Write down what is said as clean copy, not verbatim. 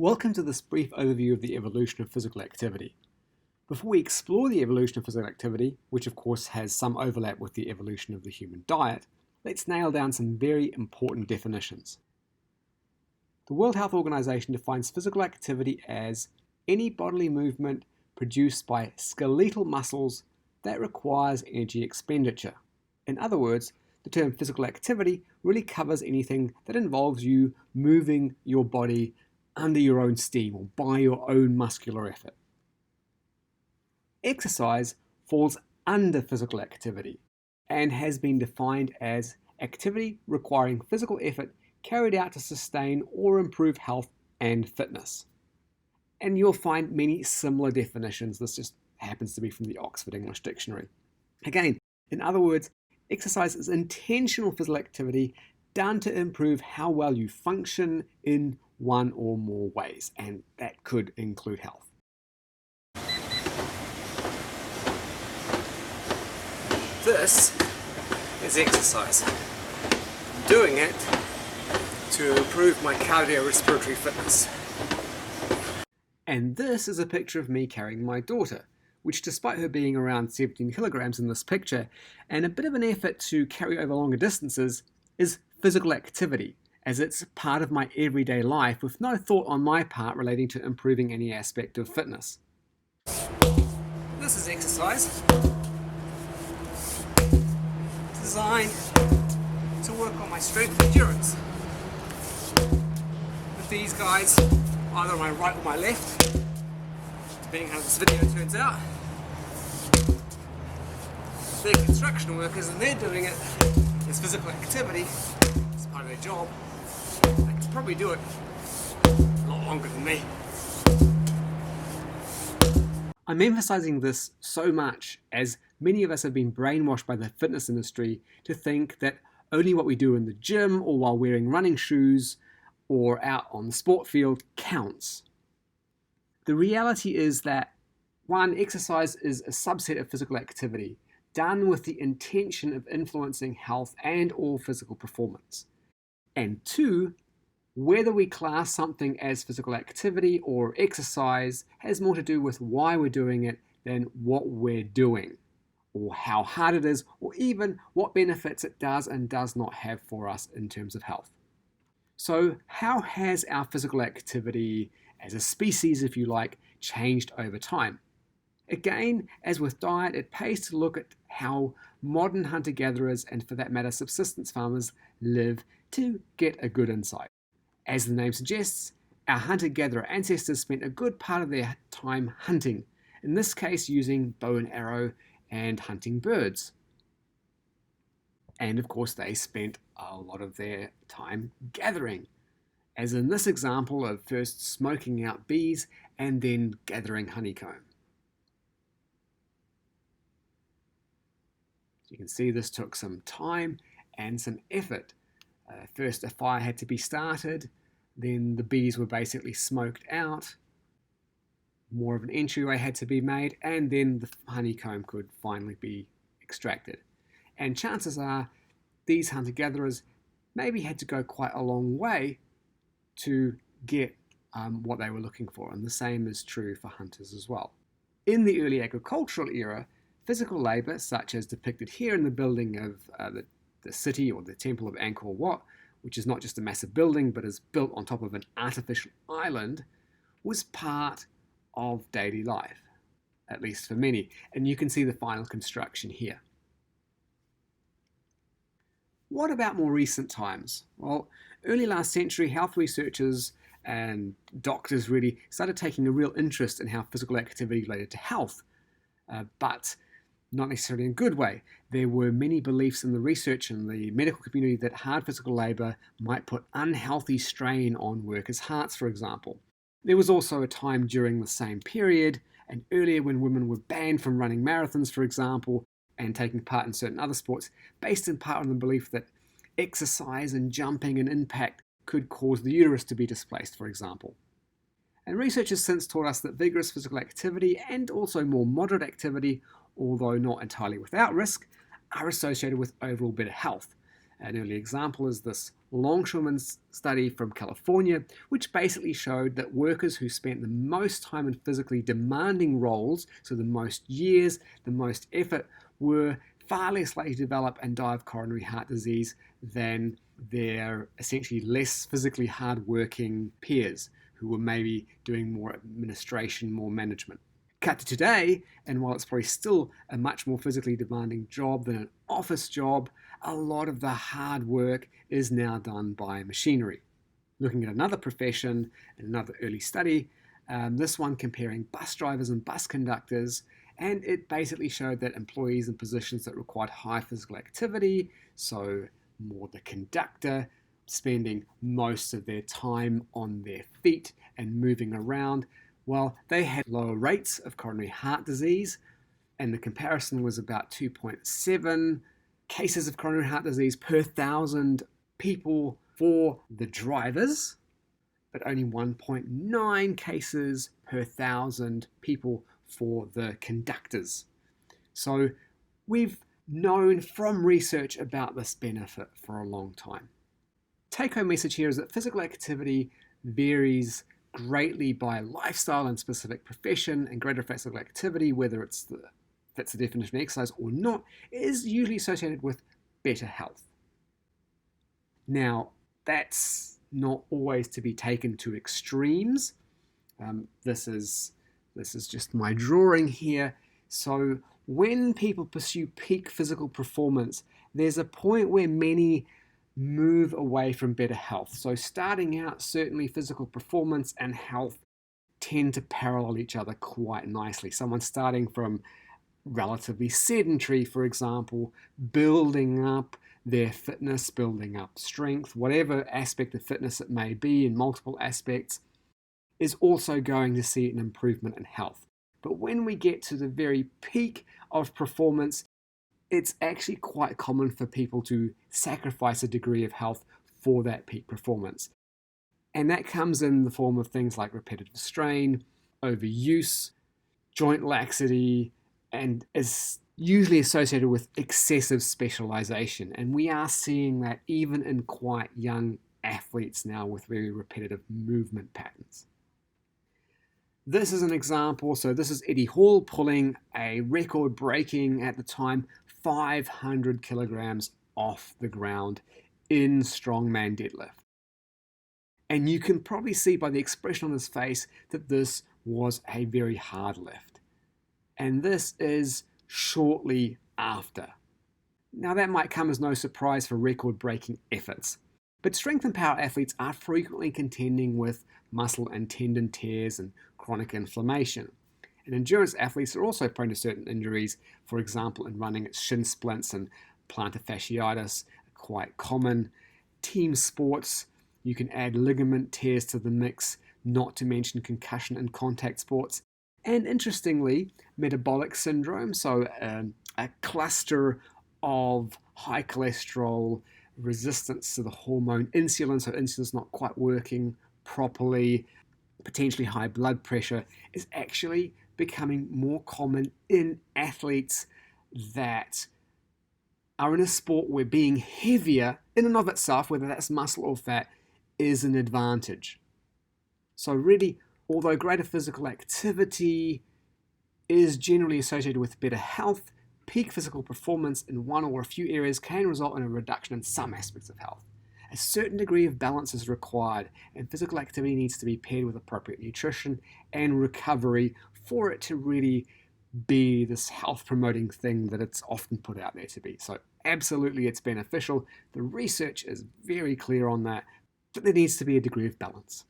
Welcome to this brief overview of the evolution of physical activity. Before we explore the evolution of physical activity, which of course has some overlap with the evolution of the human diet, let's nail down some very important definitions. The World Health Organization defines physical activity as any bodily movement produced by skeletal muscles that requires energy expenditure. In other words, the term physical activity really covers anything that involves you moving your body under your own steam or by your own muscular effort. Exercise falls under physical activity and has been defined as activity requiring physical effort carried out to sustain or improve health and fitness. And you'll find many similar definitions. This just happens to be from the Oxford English Dictionary. Again, in other words, exercise is intentional physical activity done to improve how well you function in one or more ways, and that could include health. This is exercise. I'm doing it to improve my cardiorespiratory fitness. And this is a picture of me carrying my daughter, which despite her being around 17 kilograms in this picture, and a bit of an effort to carry over longer distances, is physical activity, as it's part of my everyday life with no thought on my part relating to improving any aspect of fitness. This is exercise designed to work on my strength and endurance. With these guys either on my right or my left, depending how this video turns out. They're construction workers and they're doing it as physical activity. It's part of their job. They can probably do it a lot longer than me. I'm emphasizing this so much as many of us have been brainwashed by the fitness industry to think that only what we do in the gym or while wearing running shoes or out on the sport field counts. The reality is that, one, exercise is a subset of physical activity done with the intention of influencing health and or physical performance. And two, whether we class something as physical activity or exercise has more to do with why we're doing it than what we're doing, or how hard it is, or even what benefits it does and does not have for us in terms of health. So how has our physical activity as a species, if you like, changed over time? Again, as with diet, it pays to look at how modern hunter-gatherers, and for that matter subsistence farmers, live to get a good insight. As the name suggests, our hunter-gatherer ancestors spent a good part of their time hunting, in this case using bow and arrow and hunting birds. And of course they spent a lot of their time gathering, as in this example of first smoking out bees and then gathering honeycomb. You can see this took some time and some effort. First a fire had to be started, then the bees were basically smoked out, more of an entryway had to be made, and then the honeycomb could finally be extracted. And chances are these hunter-gatherers maybe had to go quite a long way to get what they were looking for, and the same is true for hunters as well. In the early agricultural era, physical labour, such as depicted here in the building of the city or the temple of Angkor Wat, which is not just a massive building but is built on top of an artificial island, was part of daily life, at least for many, and you can see the final construction here. What about more recent times? Well, early last century, health researchers and doctors really started taking a real interest in how physical activity related to health, but not necessarily in a good way. There were many beliefs in the research and the medical community that hard physical labour might put unhealthy strain on workers' hearts, for example. There was also a time during the same period and earlier when women were banned from running marathons, for example, and taking part in certain other sports, based in part on the belief that exercise and jumping and impact could cause the uterus to be displaced, for example. And research has since taught us that vigorous physical activity and also more moderate activity, although not entirely without risk, are associated with overall better health. An early example is this longshoreman study from California, which basically showed that workers who spent the most time in physically demanding roles, so the most years, the most effort, were far less likely to develop and die of coronary heart disease than their essentially less physically hard-working peers who were maybe doing more administration, more management. Cut to today, and while it's probably still a much more physically demanding job than an office job, a lot of the hard work is now done by machinery. Looking at another profession, and another early study, this one comparing bus drivers and bus conductors, and it basically showed that employees in positions that required high physical activity, so more the conductor, spending most of their time on their feet and moving around, well, they had lower rates of coronary heart disease, and the comparison was about 2.7 cases of coronary heart disease per 1,000 people for the drivers, but only 1.9 cases per 1,000 people for the conductors. So we've known from research about this benefit for a long time. Take-home message here is that physical activity varies greatly by lifestyle and specific profession, and greater physical activity, whether it's fits the definition of exercise or not, is usually associated with better health. Now, that's not always to be taken to extremes. This is just my drawing here. So when people pursue peak physical performance, there's a point where many move away from better health. So starting out, certainly physical performance and health tend to parallel each other quite nicely. Someone starting from relatively sedentary, for example, building up their fitness, building up strength, whatever aspect of fitness it may be in multiple aspects, is also going to see an improvement in health. But when we get to the very peak of performance, it's actually quite common for people to sacrifice a degree of health for that peak performance. And that comes in the form of things like repetitive strain, overuse, joint laxity, and is usually associated with excessive specialization. And we are seeing that even in quite young athletes now with very repetitive movement patterns. This is an example. So this is Eddie Hall pulling a record-breaking, at the time, 500 kilograms off the ground in strongman deadlift. And you can probably see by the expression on his face that this was a very hard lift. And this is shortly after. Now that might come as no surprise for record-breaking efforts, but strength and power athletes are frequently contending with muscle and tendon tears and chronic inflammation. And endurance athletes are also prone to certain injuries. For example, in running, it's shin splints and plantar fasciitis, quite common. Team sports, you can add ligament tears to the mix, not to mention concussion in contact sports. And interestingly, metabolic syndrome, so a cluster of high cholesterol, resistance to the hormone insulin, so insulin's not quite working properly, potentially high blood pressure, is actually becoming more common in athletes that are in a sport where being heavier in and of itself, whether that's muscle or fat, is an advantage. So really, although greater physical activity is generally associated with better health, peak physical performance in one or a few areas can result in a reduction in some aspects of health. A certain degree of balance is required, and physical activity needs to be paired with appropriate nutrition and recovery for it to really be this health-promoting thing that it's often put out there to be. So absolutely it's beneficial. The research is very clear on that, but there needs to be a degree of balance.